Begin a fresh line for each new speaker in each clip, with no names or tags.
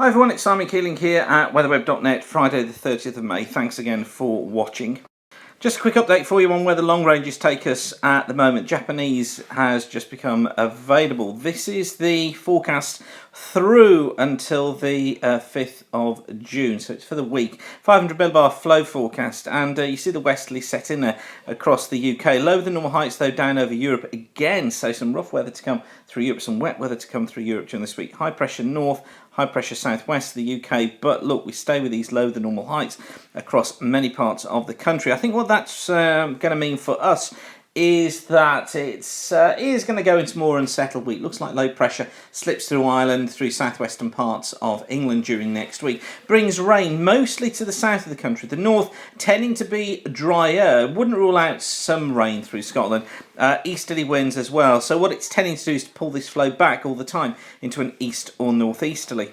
Hi everyone, it's Simon Keeling here at weatherweb.net, Friday the 30th of May. Thanks again for watching. Just a quick update for you on where the long ranges take us at the moment. Japanese has just become available. This is the forecast through until the 5th of June, so it's for the week. 500 millibar flow forecast, and you see the westerly set in there across the UK. Lower than normal heights though down over Europe again, so some rough weather to come through Europe, some wet weather to come through Europe during this week. High pressure north, high pressure southwest of the UK, but look, we stay with these lower than normal heights across many parts of the country. I think what that's going to mean for us is that it is going to go into more unsettled week. Looks like low pressure slips through Ireland, through southwestern parts of England during next week. Brings rain mostly to the south of the country. The north tending to be drier. Wouldn't rule out some rain through Scotland. Easterly winds as well. So what it's tending to do is to pull this flow back all the time into an east or northeasterly.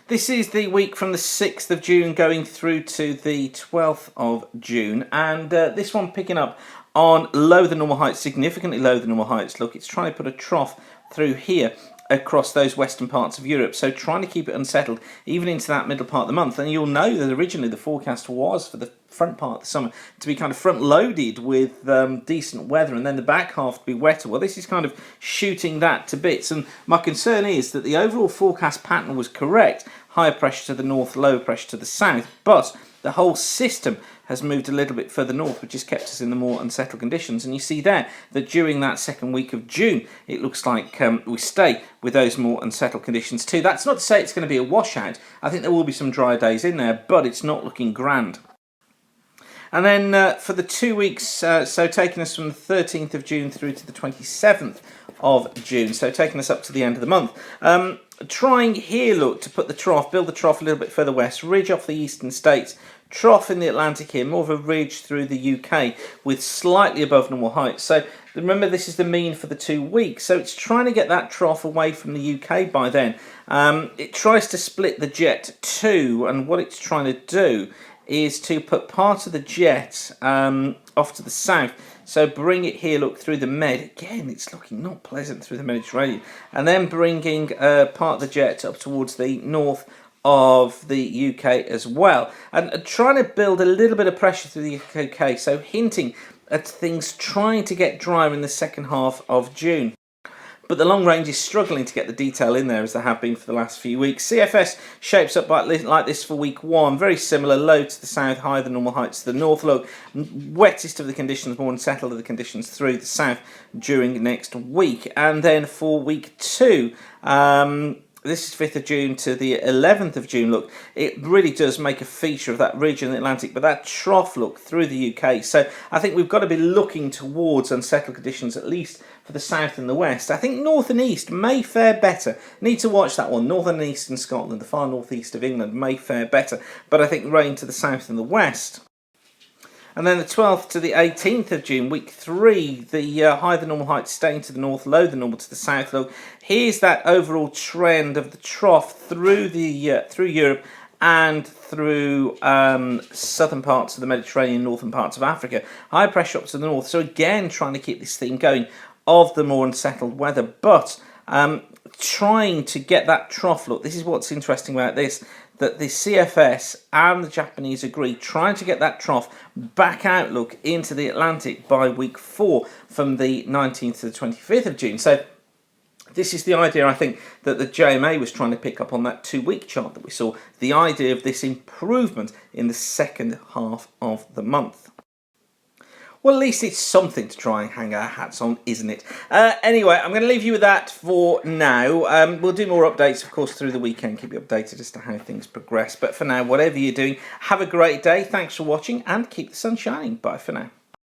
This is the week from the 6th of June going through to the 12th of June, and this one picking up on lower than normal heights, significantly lower than normal heights. Look, it's trying to put a trough through here across those western parts of Europe, so trying to keep it unsettled even into that middle part of the month. And you'll know that originally the forecast was for the front part of the summer to be kind of front loaded with decent weather, and then the back half to be wetter. Well, this is kind of shooting that to bits, and my concern is that the overall forecast pattern was correct. Higher pressure to the north, lower pressure to the south, but the whole system has moved a little bit further north, which has kept us in the more unsettled conditions. And you see there that during that second week of June, it looks like we stay with those more unsettled conditions too. That's not to say it's going to be a washout. I think there will be some dry days in there, but it's not looking grand. And then for the 2 weeks, so taking us from the 13th of June through to the 27th of June, so taking us up to the end of the month. Trying here, look, to put the trough, build the trough a little bit further west, ridge off the eastern states, trough in the Atlantic here, more of a ridge through the UK with slightly above normal heights. So remember, this is the mean for the 2 weeks, so it's trying to get that trough away from the UK by then. It tries to split the jet too, and what it's trying to do is to put part of the jet off to the south. So bring it here, look, through the Med. Again, it's looking not pleasant through the Mediterranean. And then bringing part of the jet up towards the north of the UK as well. And trying to build a little bit of pressure through the UK. So hinting at things trying to get drier in the second half of June. But the long range is struggling to get the detail in there, as they have been for the last few weeks. CFS shapes up like this for week one. Very similar, low to the south, higher than normal heights to the north. Look, wettest of the conditions, more unsettled of the conditions through the south during next week. And then for week two, this is 5th of June to the 11th of June, look, it really does make a feature of that ridge in the Atlantic, but that trough, look, through the UK. So I think we've got to be looking towards unsettled conditions, at least for the south and the west. I think north and east may fare better. Need to watch that one. Northern and eastern Scotland, the far northeast of England, may fare better, but I think rain to the south and the west. And then the 12th to the 18th of June, week 3, the higher than normal heights staying to the north, lower than normal to the south. Look, here's that overall trend of the trough through through Europe and through southern parts of the Mediterranean, northern parts of Africa. High pressure up to the north. So again, trying to keep this theme going of the more unsettled weather, but trying to get that trough. Look, this is what's interesting about this, that the CFS and the Japanese agree, trying to get that trough back out, look, into the Atlantic by week 4 from the 19th to the 25th of June. So this is the idea, I think, that the JMA was trying to pick up on that 2-week chart that we saw, the idea of this improvement in the second half of the month. Well, at least it's something to try and hang our hats on, isn't it? Anyway, I'm going to leave you with that for now. We'll do more updates, of course, through the weekend. Keep you updated as to how things progress. But for now, whatever you're doing, have a great day. Thanks for watching and keep the sun shining. Bye for now.